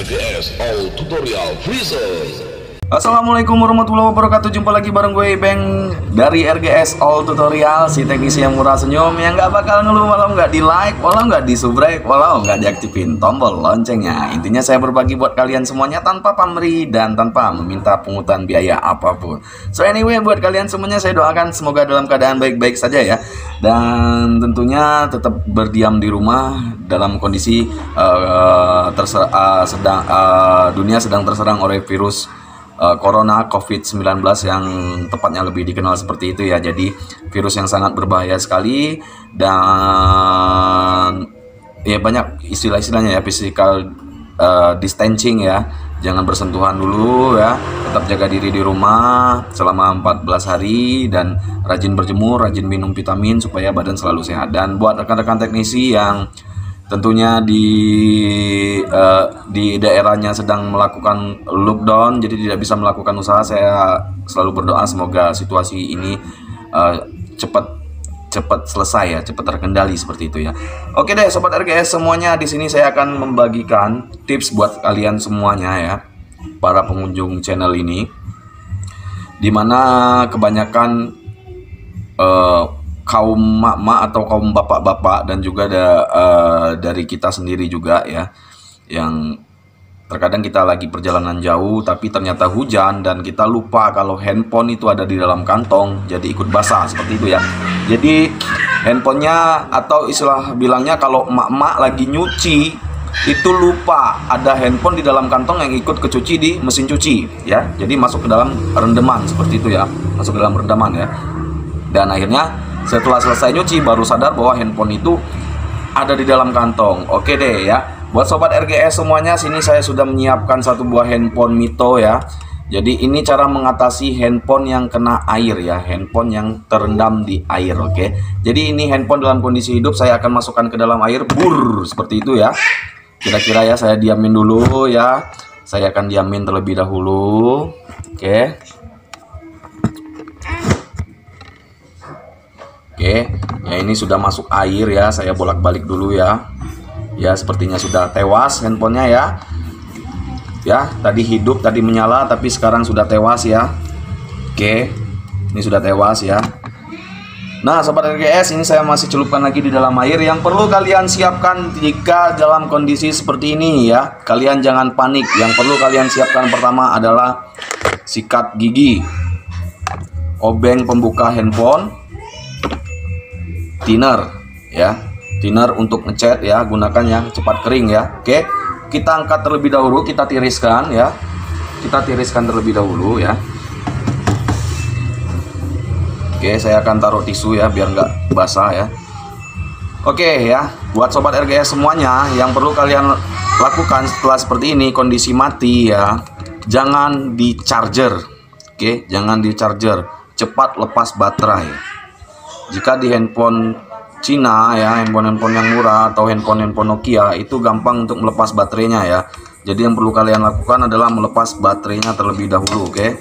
RGS All Tutorial Freezer. Assalamualaikum warahmatullahi wabarakatuh. Jumpa lagi bareng gue Bang dari RGS All Tutorial, si teknisi yang murah senyum yang gak bakal ngeluh walau nggak di like, walau nggak di subscribe, walau nggak diaktifin tombol loncengnya. Intinya saya berbagi buat kalian semuanya tanpa pamrih dan tanpa meminta pungutan biaya apapun. So anyway, buat kalian semuanya saya doakan semoga dalam keadaan baik-baik saja ya, dan tentunya tetap berdiam di rumah dalam kondisi dunia sedang terserang oleh virus Corona COVID-19 yang tepatnya lebih dikenal seperti itu ya. Jadi virus yang sangat berbahaya sekali, dan ya banyak istilah-istilahnya ya, physical distancing ya. Jangan bersentuhan dulu ya, tetap jaga diri di rumah selama 14 hari, dan rajin berjemur, rajin minum vitamin supaya badan selalu sehat. Dan buat rekan-rekan teknisi yang tentunya di daerahnya sedang melakukan lockdown, jadi tidak bisa melakukan usaha, saya selalu berdoa semoga situasi ini cepat selesai ya, cepat terkendali seperti itu ya. Oke deh sobat RGS semuanya, di sini saya akan membagikan tips buat kalian semuanya ya, para pengunjung channel ini, dimana kebanyakan kaum mak-mak atau kaum bapak-bapak dan juga dari kita sendiri juga ya, yang terkadang kita lagi perjalanan jauh tapi ternyata hujan dan kita lupa kalau handphone itu ada di dalam kantong, jadi ikut basah seperti itu ya. Jadi handphonenya, atau istilah bilangnya kalau mak-mak lagi nyuci itu lupa ada handphone di dalam kantong yang ikut kecuci di mesin cuci ya, jadi masuk ke dalam rendaman seperti itu ya, masuk ke dalam rendaman ya. Dan akhirnya setelah selesai nyuci baru sadar bahwa handphone itu ada di dalam kantong. Oke deh ya, buat sobat RGS semuanya, sini saya sudah menyiapkan satu buah handphone Mito ya. Jadi ini cara mengatasi handphone yang kena air ya, handphone yang terendam di air. Oke, jadi ini handphone dalam kondisi hidup, saya akan masukkan ke dalam air, bur, seperti itu ya. Kira-kira ya, saya diamin dulu ya, saya akan diamin terlebih dahulu. Oke. Oke, ya ini sudah masuk air ya, saya bolak-balik dulu ya. Ya sepertinya sudah tewas handphonenya ya. Ya, tadi hidup, tadi menyala, tapi sekarang sudah tewas ya. Oke, ini sudah tewas ya. Nah sobat RGS, ini saya masih celupkan lagi di dalam air. Yang perlu kalian siapkan jika dalam kondisi seperti ini ya, kalian jangan panik. Yang perlu kalian siapkan pertama adalah sikat gigi, obeng pembuka handphone, thinner ya, thinner untuk ngecat ya, gunakan yang cepat kering ya. Oke, kita angkat terlebih dahulu, kita tiriskan ya, kita tiriskan terlebih dahulu ya. Oke, saya akan taruh tisu ya biar nggak basah ya. Oke ya, buat sobat RGS semuanya, yang perlu kalian lakukan setelah seperti ini kondisi mati ya, jangan di charger. Oke, jangan di charger, cepat lepas baterai. Jika di handphone Cina ya, handphone yang murah atau handphone Nokia, itu gampang untuk melepas baterainya ya. Jadi yang perlu kalian lakukan adalah melepas baterainya terlebih dahulu. Oke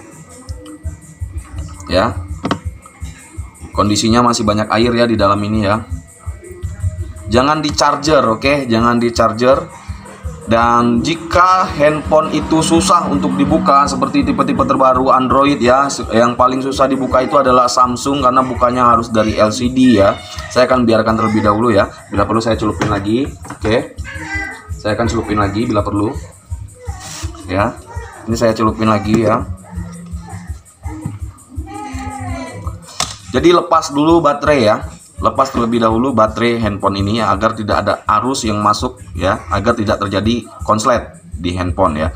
ya, kondisinya masih banyak air ya di dalam ini ya. Jangan di charger, oke, jangan di charger. Dan jika handphone itu susah untuk dibuka, seperti tipe-tipe terbaru Android ya, yang paling susah dibuka itu adalah Samsung karena bukanya harus dari LCD ya. Saya akan biarkan terlebih dahulu ya. Bila perlu saya celupin lagi. Oke, saya akan celupin lagi bila perlu ya. Ini saya celupin lagi ya. Jadi lepas dulu baterai ya, lepas terlebih dahulu baterai handphone ini ya, agar tidak ada arus yang masuk ya, agar tidak terjadi konslet di handphone ya.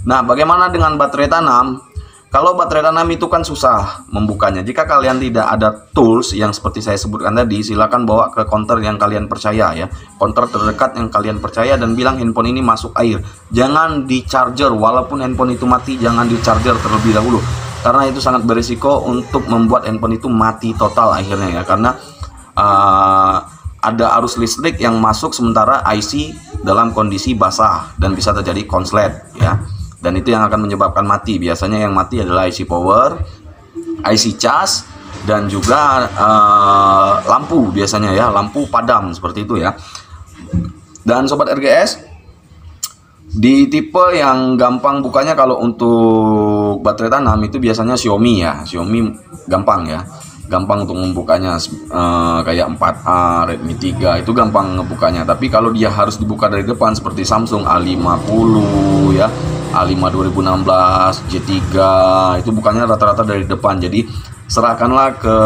Nah bagaimana dengan baterai tanam? Kalau baterai tanam itu kan susah membukanya. Jika kalian tidak ada tools yang seperti saya sebutkan tadi, silakan bawa ke counter yang kalian percaya ya, counter terdekat yang kalian percaya, dan bilang handphone ini masuk air. Jangan di charger, walaupun handphone itu mati, jangan di charger terlebih dahulu, karena itu sangat berisiko untuk membuat handphone itu mati total akhirnya ya, karena ada arus listrik yang masuk sementara IC dalam kondisi basah dan bisa terjadi konslet ya, dan itu yang akan menyebabkan mati. Biasanya yang mati adalah IC power, IC cas, dan juga lampu, biasanya ya, lampu padam seperti itu ya. Dan sobat RGS, Di tipe yang gampang bukanya kalau untuk baterai tanam itu biasanya Xiaomi ya. Xiaomi gampang ya. Gampang untuk membukanya, kayak 4A, Redmi 3 itu gampang ngebukanya. Tapi kalau dia harus dibuka dari depan seperti Samsung A50 ya, A5 2016, J3 itu bukannya rata-rata dari depan. Jadi serahkanlah ke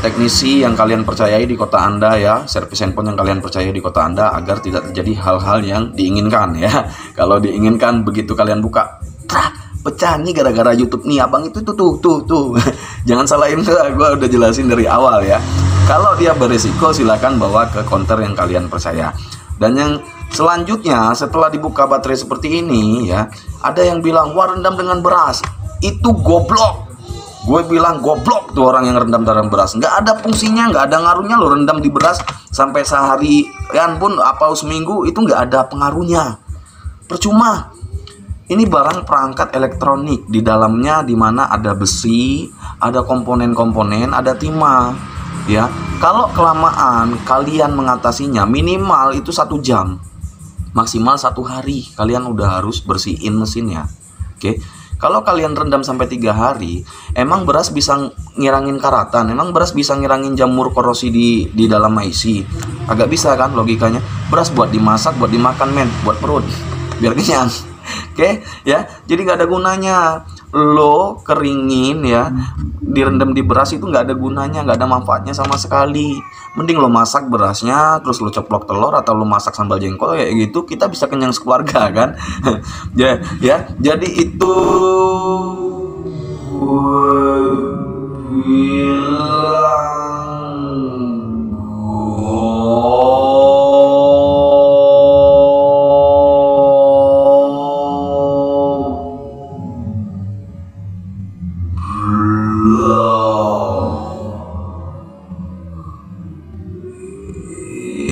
teknisi yang kalian percayai di kota Anda ya, servis handphone yang kalian percayai di kota Anda, agar tidak terjadi hal-hal yang diinginkan ya. Kalau diinginkan begitu kalian buka, pecah nih gara-gara YouTube nih abang itu tuh. Jangan salahin gue udah jelasin dari awal ya. Kalau dia berisiko silakan bawa ke counter yang kalian percaya. Dan yang selanjutnya setelah dibuka baterai seperti ini ya, ada yang bilang wah rendam dengan beras, itu goblok. Gue bilang goblok tuh orang yang rendam dalam beras. Nggak ada fungsinya, nggak ada ngaruhnya lo rendam di beras sampai seharian pun apa seminggu itu nggak ada pengaruhnya. Percuma. Ini barang perangkat elektronik, di dalamnya dimana ada besi, ada komponen-komponen, ada timah. Ya, kalau kelamaan kalian mengatasinya minimal itu 1 jam, maksimal 1 hari kalian udah harus bersihin mesinnya. Oke. Kalau kalian rendam sampai 3 hari, emang beras bisa ngirangin karatan? Emang beras bisa ngirangin jamur korosi di dalam IC? Agak bisa kan logikanya. Beras buat dimasak, buat dimakan men, buat perut, biar kenyang. Oke, ya. Jadi nggak ada gunanya lo keringin ya, direndam di beras itu nggak ada gunanya, nggak ada manfaatnya sama sekali. Mending lo masak berasnya, terus lo ceplok telur atau lo masak sambal jengkol kayak gitu, kita bisa kenyang sekeluarga kan. Ya, jadi itu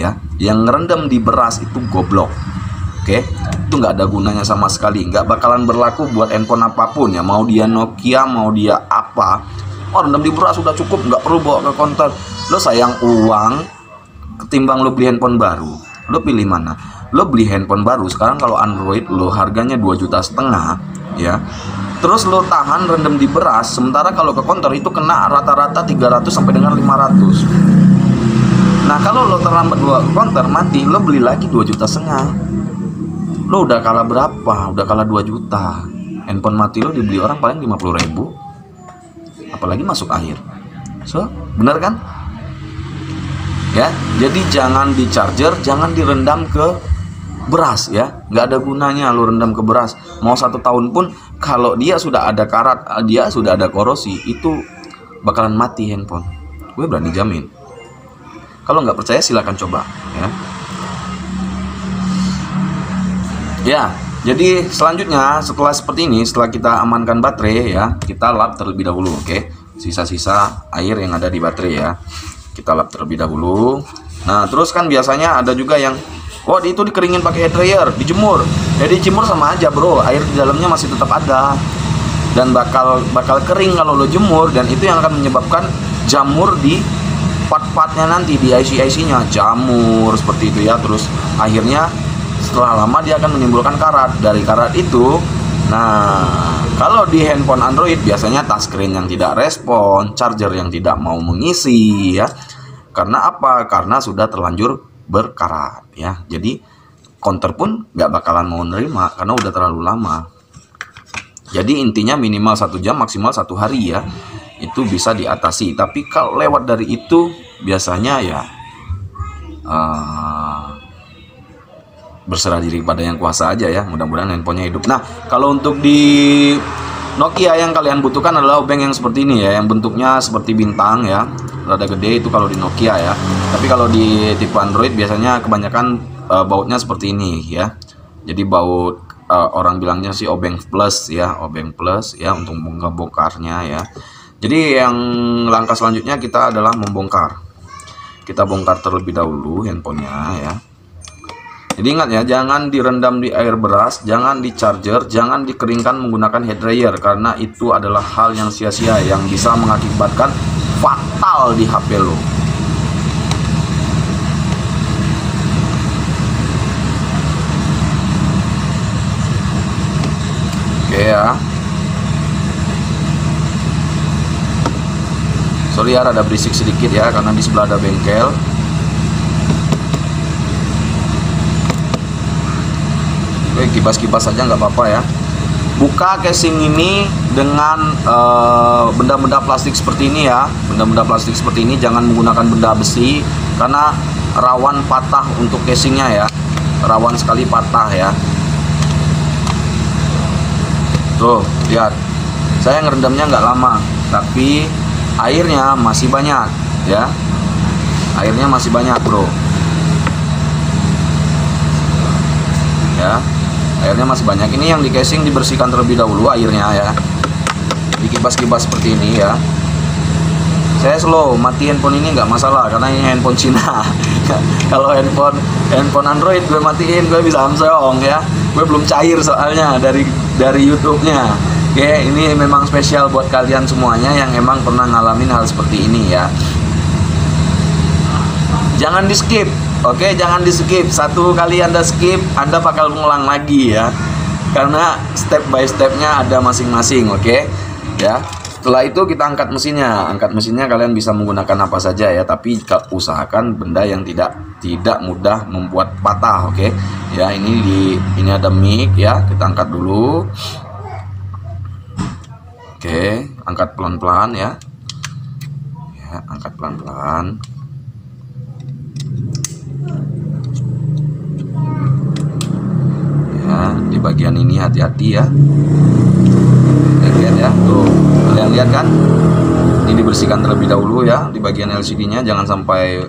ya, yang ngerendam di beras itu goblok. Oke, itu nggak ada gunanya sama sekali, nggak bakalan berlaku buat handphone apapun ya, mau dia Nokia, mau dia apa. Oh, rendam di beras sudah cukup, nggak perlu bawa ke counter. Lo sayang uang ketimbang lo beli handphone baru, lo pilih mana? Lo beli handphone baru sekarang kalau Android lo harganya 2,5 juta ya, terus lo tahan rendam di beras, sementara kalau ke counter itu kena rata-rata 300 sampai dengan 500. Nah, kalau lo terlambat bawa ke counter mati, lo beli lagi 2,5 juta. Lo udah kalah berapa? Udah kalah 2 juta. Handphone mati lo dibeli orang paling 50.000. Apalagi masuk air. So, bener kan? Ya, jadi jangan di charger, jangan direndam ke beras ya. Nggak ada gunanya lo rendam ke beras. Mau 1 tahun pun kalau dia sudah ada karat, dia sudah ada korosi, itu bakalan mati handphone. Gue berani jamin. Kalau nggak percaya silakan coba ya. Ya, jadi selanjutnya setelah seperti ini, setelah kita amankan baterai ya, kita lap terlebih dahulu, oke? Sisa-sisa air yang ada di baterai ya, kita lap terlebih dahulu. Nah, terus kan biasanya ada juga yang, wah itu dikeringin pakai hair dryer, dijemur. Jadi dijemur sama aja bro, air di dalamnya masih tetap ada dan bakal kering kalau lo jemur, dan itu yang akan menyebabkan jamur di part-partnya nanti, di IC-nya jamur seperti itu ya. Terus akhirnya setelah lama dia akan menimbulkan karat. Dari karat itu, nah kalau di handphone Android biasanya touchscreen yang tidak respon, charger yang tidak mau mengisi ya. Karena apa? Karena sudah terlanjur berkarat ya. Jadi counter pun nggak bakalan mau nerima karena udah terlalu lama. Jadi intinya minimal 1 jam, maksimal 1 hari ya, itu bisa diatasi. Tapi kalau lewat dari itu biasanya ya berserah diri pada yang kuasa aja ya. Mudah-mudahan handphonenya hidup. Nah, kalau untuk di Nokia yang kalian butuhkan adalah obeng yang seperti ini ya, yang bentuknya seperti bintang ya, rada gede, itu kalau di Nokia ya. Tapi kalau di tipe Android biasanya kebanyakan bautnya seperti ini ya. Jadi baut orang bilangnya sih obeng plus ya, obeng plus ya, untuk ngebongkarnya ya. Jadi yang langkah selanjutnya kita adalah membongkar. Kita bongkar terlebih dahulu handphonenya ya. Jadi ingat ya, jangan direndam di air beras, jangan di charger, jangan dikeringkan menggunakan hair dryer, karena itu adalah hal yang sia-sia yang bisa mengakibatkan fatal di HP lo. Sorry ya, ada berisik sedikit ya, karena di sebelah ada bengkel. Oke, kibas-kibas saja nggak apa-apa ya. Buka casing ini dengan benda-benda plastik seperti ini ya. Benda-benda plastik seperti ini, jangan menggunakan benda besi karena rawan patah untuk casingnya ya. Rawan sekali patah ya. Tuh, lihat. Saya ngerendamnya nggak lama, tapi airnya masih banyak ya. Airnya masih banyak, bro. Ya. Airnya masih banyak. Ini yang di casing dibersihkan terlebih dahulu airnya ya. Dikibas-kibas seperti ini ya. Saya slow, mati handphone ini nggak masalah karena ini handphone Cina. Kalau handphone Android gue matiin, gue bisa Samsung ya. Gue belum cair soalnya dari YouTube-nya. Oke, ini memang spesial buat kalian semuanya yang emang pernah ngalamin hal seperti ini ya. Jangan di skip. Oke, jangan di skip. Satu kali Anda skip, Anda bakal ngulang lagi ya. Karena step by stepnya ada masing-masing, oke? Ya. Setelah itu kita angkat mesinnya. Angkat mesinnya kalian bisa menggunakan apa saja ya, tapi usahakan benda yang tidak mudah membuat patah, oke? Ya, ini ada mic ya. Kita angkat dulu. Oke, angkat pelan-pelan ya. Ya, angkat pelan-pelan. Ya, di bagian ini hati-hati ya. Lihat ya, tuh. Kalian lihat kan? Ini dibersihkan terlebih dahulu ya di bagian LCD-nya, jangan sampai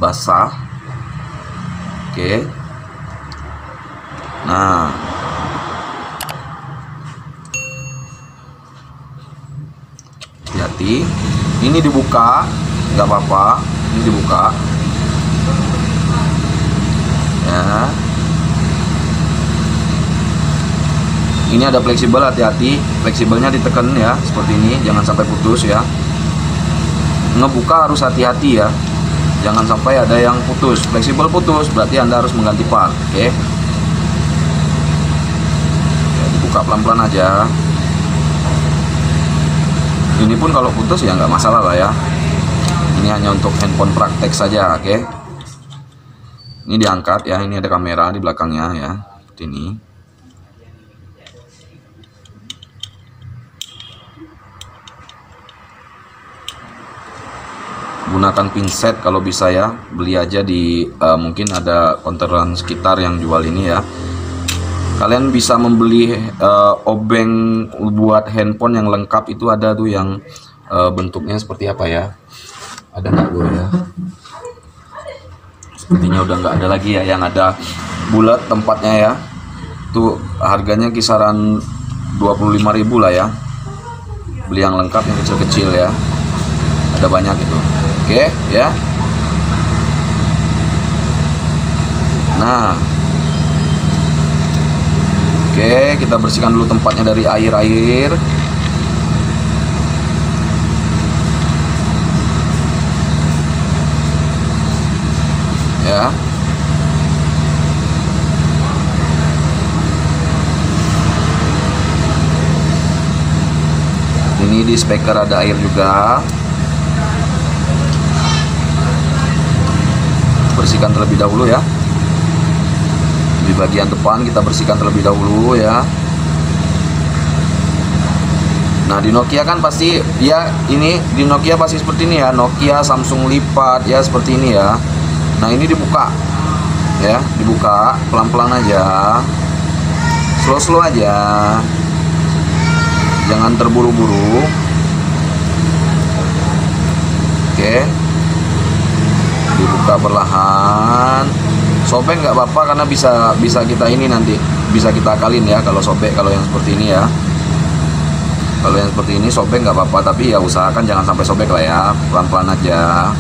basah. Oke. Nah, hati-hati. Ini dibuka, nggak apa-apa. Ini dibuka. Ya. Ini ada fleksibel, hati-hati. Fleksibelnya ditekan ya, seperti ini, jangan sampai putus ya. Ngebuka harus hati-hati ya. Jangan sampai ada yang putus. Fleksibel putus, berarti Anda harus mengganti part. Oke. Ya, dibuka pelan-pelan aja. Ini pun kalau putus ya nggak masalah lah ya. Ini hanya untuk handphone praktek saja, oke. Ini diangkat ya, ini ada kamera di belakangnya ya, seperti ini. Gunakan pinset kalau bisa ya, beli aja di mungkin ada konteran sekitar yang jual ini ya. Kalian bisa membeli obeng buat handphone yang lengkap, itu ada tuh yang bentuknya seperti apa ya, ada nggak gue ya, sepertinya udah nggak ada lagi ya, yang ada bulat tempatnya ya. Tuh harganya kisaran 25.000 lah ya, beli yang lengkap yang kecil-kecil ya, ada banyak itu. Oke ya. Nah, oke, kita bersihkan dulu tempatnya dari air-air. Ya. Ini di speaker ada air juga. Bersihkan terlebih dahulu ya. Di bagian depan kita bersihkan terlebih dahulu ya. Nah, di Nokia kan pasti ya, ini di Nokia pasti seperti ini ya, Nokia, Samsung lipat ya, seperti ini ya. Nah, ini dibuka ya, dibuka pelan-pelan aja, slow-slow aja, jangan terburu-buru. Oke, dibuka perlahan. Sobek nggak apa-apa karena bisa kita ini nanti bisa kita akalin ya kalau sobek, kalau yang seperti ini ya. Kalau yang seperti ini sobek nggak apa-apa, tapi ya usahakan jangan sampai sobek lah ya, pelan-pelan aja.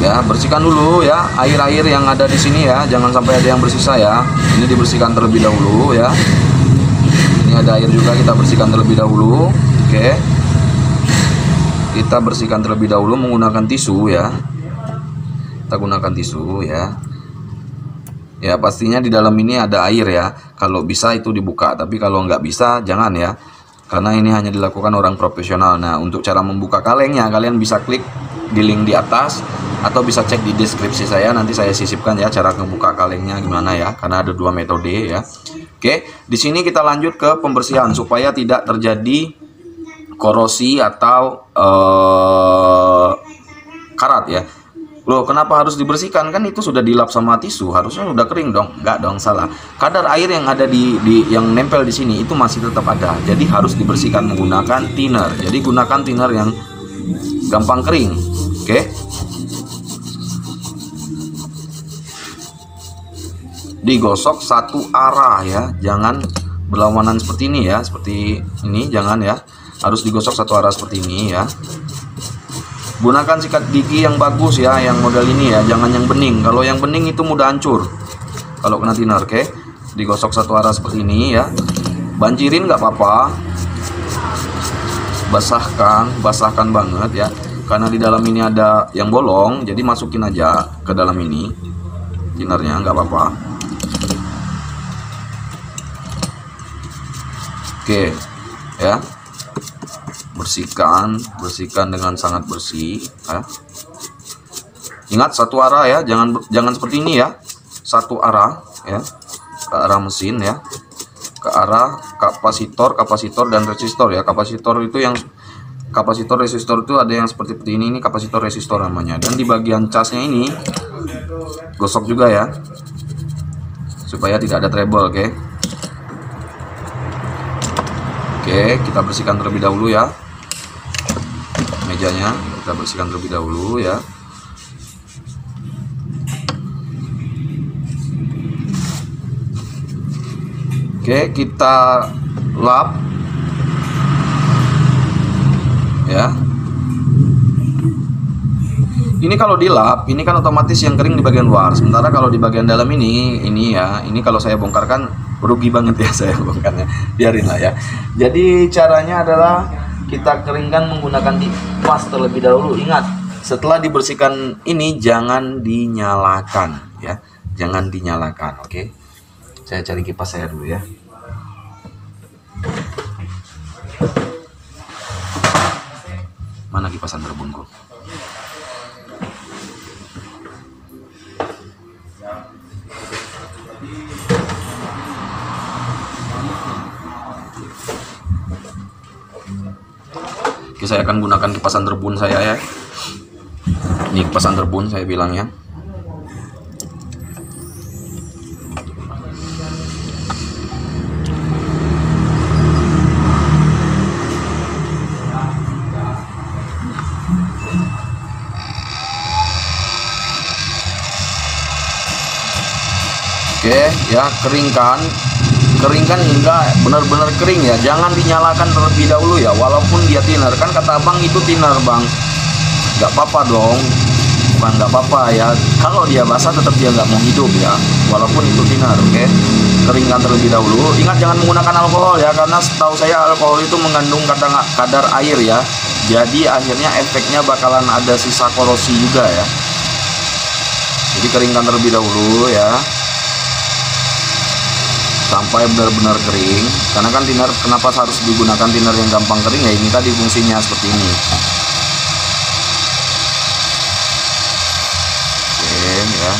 Ya, bersihkan dulu ya air-air yang ada di sini ya, jangan sampai ada yang bersisa ya. Ini dibersihkan terlebih dahulu ya. Ini ada air juga, kita bersihkan terlebih dahulu. Oke. Kita bersihkan terlebih dahulu menggunakan tisu ya. Kita gunakan tisu ya. Ya pastinya di dalam ini ada air ya. Kalau bisa itu dibuka, tapi kalau nggak bisa jangan ya. Karena ini hanya dilakukan orang profesional. Nah, untuk cara membuka kalengnya kalian bisa klik di link di atas atau bisa cek di deskripsi saya. Nanti saya sisipkan ya cara membuka kalengnya gimana ya. Karena ada dua metode ya. Oke, di sini kita lanjut ke pembersihan supaya tidak terjadi korosi atau karat ya. Loh, kenapa harus dibersihkan? Kan itu sudah dilap sama tisu, harusnya udah kering dong. Enggak dong, salah. Kadar air yang ada di yang nempel di sini itu masih tetap ada. Jadi harus dibersihkan menggunakan thinner. Jadi gunakan thinner yang gampang kering. Oke. Digosok satu arah ya, jangan berlawanan seperti ini ya, seperti ini jangan ya. Harus digosok satu arah seperti ini ya. Gunakan sikat gigi yang bagus ya, yang model ini ya, jangan yang bening. Kalau yang bening itu mudah hancur kalau kena thinner. Oke, digosok satu arah seperti ini ya. Banjirin nggak apa-apa, basahkan banget ya, karena di dalam ini ada yang bolong, jadi masukin aja ke dalam ini thinnernya, nggak apa-apa. Oke ya, bersihkan dengan sangat bersih ya. Ingat satu arah ya, jangan seperti ini ya, satu arah ya, ke arah mesin ya, ke arah kapasitor dan resistor ya. Kapasitor resistor itu ada yang seperti ini kapasitor resistor namanya. Dan di bagian casnya ini gosok juga ya, supaya tidak ada trouble. Oke, kita bersihkan terlebih dahulu ya. Mejanya kita bersihkan terlebih dahulu ya. Oke, kita lap ya. Ini kalau dilap, ini kan otomatis yang kering di bagian luar. Sementara kalau di bagian dalam ini ya, ini kalau saya bongkarkan rugi banget ya saya bongkarnya. Biarin lah ya. Jadi caranya adalah kita keringkan menggunakan kipas terlebih dahulu. Ingat, setelah dibersihkan ini jangan dinyalakan ya. Jangan dinyalakan, oke. Saya cari kipas saya dulu ya. Mana kipasan berbunku? Oke, saya akan gunakan kipasan terbun saya ya. Ini kipasan terbun saya bilang ya. Oke ya, keringkan hingga benar-benar kering ya, jangan dinyalakan terlebih dahulu ya, walaupun dia thinner. Kan kata abang itu thinner bang, nggak apa-apa dong, bukan nggak apa-apa ya, kalau dia basah tetap dia nggak mau hidup ya, walaupun itu thinner. Oke, keringkan terlebih dahulu. Ingat jangan menggunakan alkohol ya, karena setahu saya alkohol itu mengandung kadar air ya, jadi akhirnya efeknya bakalan ada sisa korosi juga ya. Jadi keringkan terlebih dahulu ya, sampai benar-benar kering. Karena kan thinner, kenapa harus digunakan thinner yang gampang kering ya, ini tadi fungsinya seperti ini. Oke ya.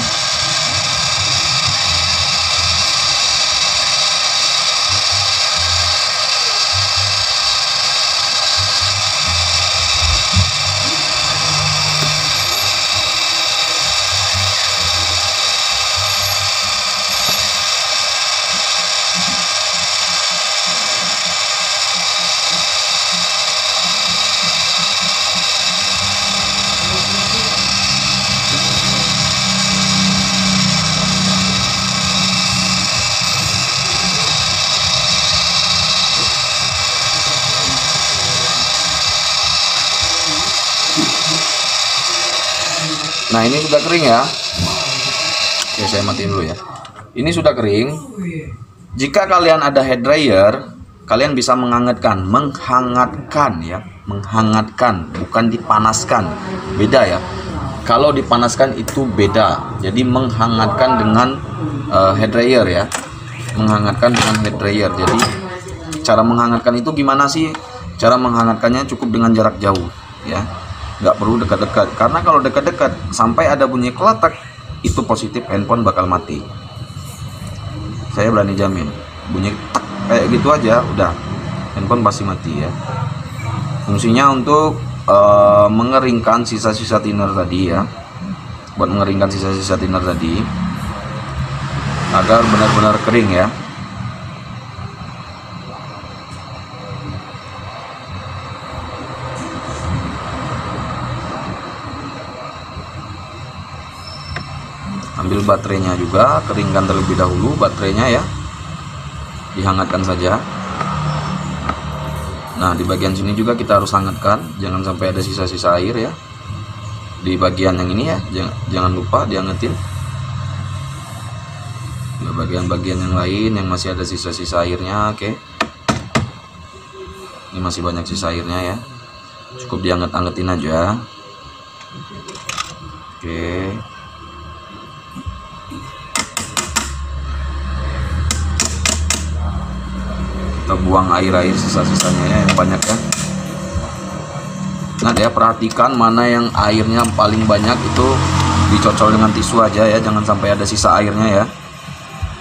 Nah ini sudah kering ya. Oke, saya matiin dulu ya. Ini sudah kering. Jika kalian ada hair dryer, kalian bisa menghangatkan ya, menghangatkan, bukan dipanaskan, beda ya. Kalau dipanaskan itu beda, jadi menghangatkan dengan head dryer ya, menghangatkan dengan head dryer. Jadi cara menghangatkan itu gimana sih? Cara menghangatkannya cukup dengan jarak jauh ya, nggak perlu dekat-dekat, karena kalau dekat-dekat sampai ada bunyi keletak itu positif handphone bakal mati. Saya berani jamin, bunyi tak kayak gitu aja udah handphone pasti mati ya. Fungsinya untuk mengeringkan sisa-sisa thinner tadi ya, buat mengeringkan sisa-sisa thinner tadi agar benar-benar kering ya. Ambil baterainya juga, keringkan terlebih dahulu baterainya ya, dihangatkan saja. Nah, di bagian sini juga kita harus hangatkan, jangan sampai ada sisa-sisa air ya. Di bagian yang ini ya, jangan lupa dihangatin. Di bagian-bagian yang lain yang masih ada sisa-sisa airnya, oke. Ini masih banyak sisa airnya ya, cukup dihangat-hangatin aja. Oke. Kita buang air-air sisa-sisanya ya, yang banyak ya. Nah ya, perhatikan mana yang airnya paling banyak, itu dicocol dengan tisu aja ya, jangan sampai ada sisa airnya ya,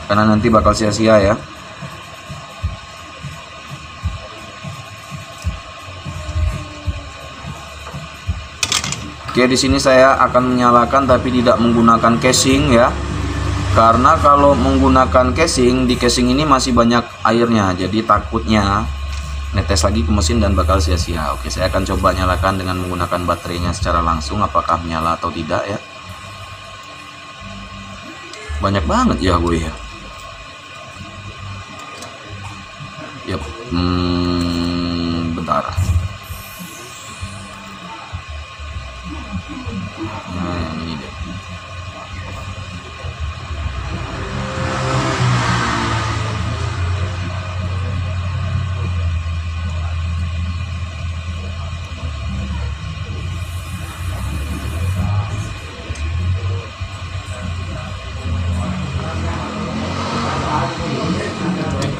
karena nanti bakal sia-sia ya. Oke, di sini saya akan menyalakan tapi tidak menggunakan casing ya. Karena kalau menggunakan casing, di casing ini masih banyak airnya, jadi takutnya netes lagi ke mesin dan bakal sia-sia. Oke, saya akan coba nyalakan dengan menggunakan baterainya secara langsung, apakah menyala atau tidak ya. Banyak banget ya gue ya. Yap, bentar. Nah, yang ini deh.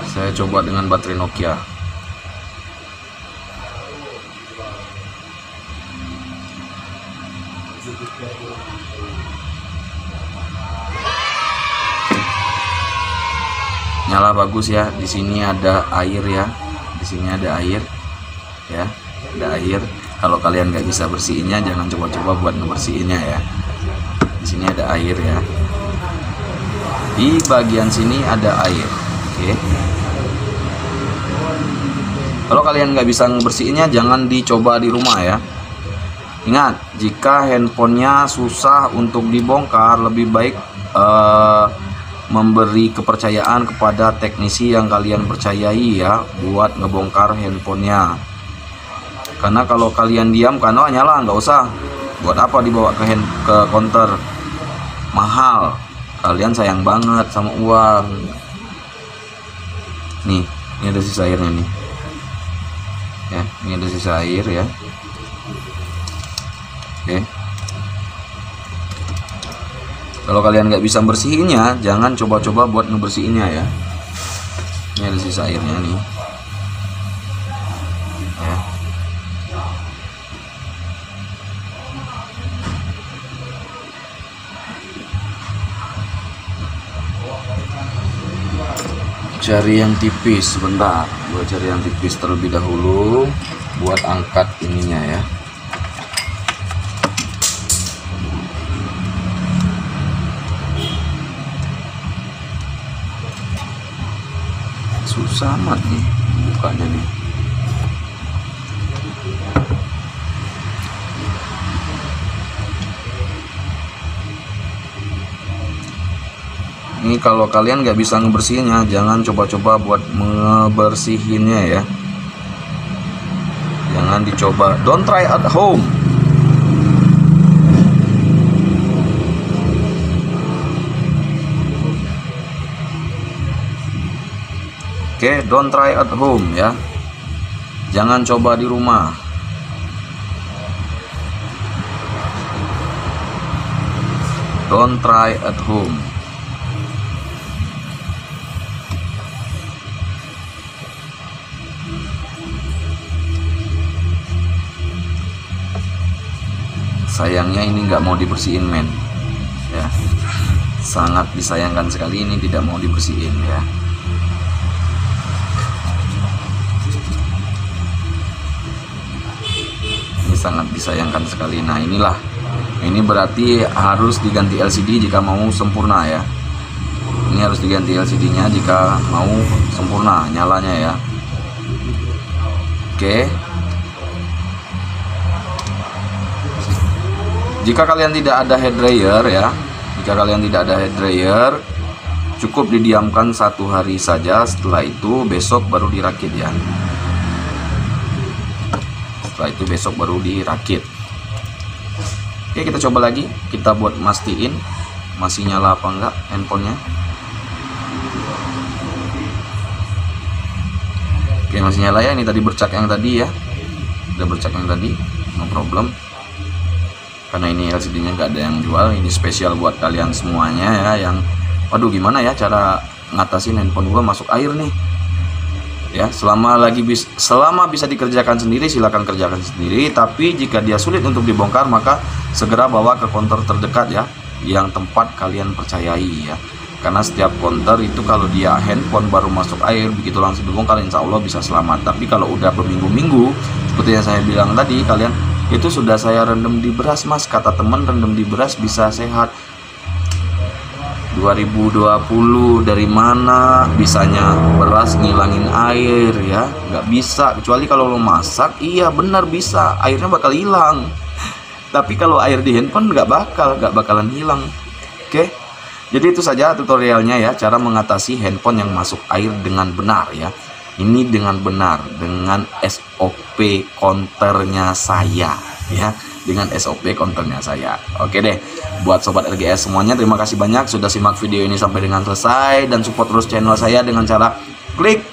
Saya coba dengan baterai Nokia. Nyala bagus ya. Di sini ada air ya. Di sini ada air ya. Ada air. Kalau kalian nggak bisa bersihinnya, jangan coba-coba buat ngebersihinnya ya. Di sini ada air ya. Di bagian sini ada air. Oke. Kalau kalian nggak bisa ngebersihinnya, jangan dicoba di rumah ya. Ingat, jika handphonenya susah untuk dibongkar, lebih baik memberi kepercayaan kepada teknisi yang kalian percayai ya, buat ngebongkar handphonenya. Karena kalau kalian diam, kan oh nyala, nggak usah. Buat apa dibawa ke counter mahal? Kalian sayang banget sama uang. Nih, ini ada sisa airnya nih. Ya, ini ada sisa air ya. Oke. Kalau kalian nggak bisa bersihinnya, jangan coba-coba buat ngebersihinnya ya. Ini ada sisa airnya nih. Ya. Cari yang tipis, sebentar. Buat cari yang tipis terlebih dahulu, buat angkat ininya ya. Susah amat nih bukanya nih. Ini kalau kalian nggak bisa ngebersihinnya, jangan coba-coba buat ngebersihinnya ya. Jangan dicoba. Don't try at home. Oke, don't try at home ya. Jangan coba di rumah. Don't try at home. Sayangnya ini nggak mau dibersihin men ya, sangat disayangkan sekali ini tidak mau dibersihin ya. Ini sangat disayangkan sekali. Nah inilah, ini berarti harus diganti LCD jika mau sempurna ya. Ini harus diganti LCD nya jika mau sempurna nyalanya ya. Oke, jika kalian tidak ada head dryer ya, jika kalian tidak ada head dryer, cukup didiamkan 1 hari saja. Setelah itu besok baru dirakit ya. Setelah itu besok baru dirakit. Oke, kita coba lagi. Kita buat mastiin masih nyala apa enggak handphonenya. Oke, masih nyala ya. Ini tadi bercak yang tadi ya. Udah bercak yang tadi, no problem. Karena ini LCD-nya nggak ada yang jual, ini spesial buat kalian semuanya ya, yang waduh gimana ya cara ngatasin handphone gua masuk air nih ya. Selama bisa dikerjakan sendiri silakan kerjakan sendiri, tapi jika dia sulit untuk dibongkar maka segera bawa ke counter terdekat ya, yang tempat kalian percayai ya. Karena setiap counter itu kalau dia handphone baru masuk air begitu langsung dibongkar insya Allah bisa selamat. Tapi kalau udah berminggu-minggu seperti yang saya bilang tadi, kalian itu sudah saya rendam di beras mas, kata teman rendam di beras bisa sehat. 2020 dari mana bisanya beras ngilangin air ya? Nggak bisa, kecuali kalau lo masak. Iya benar bisa, airnya bakal hilang. Tapi kalau air di handphone nggak bakalan hilang. Oke, jadi itu saja tutorialnya ya, cara mengatasi handphone yang masuk air dengan benar ya. Ini dengan benar, dengan SOP counternya saya ya, dengan SOP counternya saya. Oke deh, buat sobat RGS semuanya, terima kasih banyak sudah simak video ini sampai dengan selesai, dan support terus channel saya dengan cara klik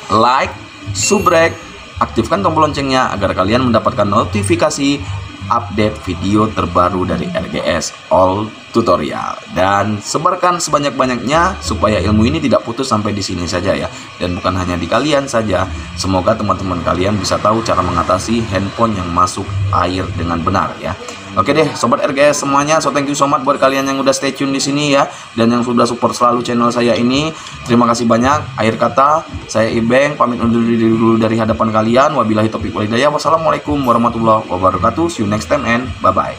like, subrek, aktifkan tombol loncengnya agar kalian mendapatkan notifikasi update video terbaru dari RGS All Tutorial, dan sebarkan sebanyak-banyaknya supaya ilmu ini tidak putus sampai di sini saja ya, dan bukan hanya di kalian saja. Semoga teman-teman kalian bisa tahu cara mengatasi handphone yang masuk air dengan benar ya. Oke deh sobat RGS semuanya, so thank you so much buat kalian yang udah stay tune di sini ya, dan yang sudah support selalu channel saya ini. Terima kasih banyak. Akhir kata saya Ibeng pamit undur diri dulu dari hadapan kalian. Wabillahi taufiq wal hidayah. Wassalamualaikum warahmatullahi wabarakatuh. See you next time and bye bye.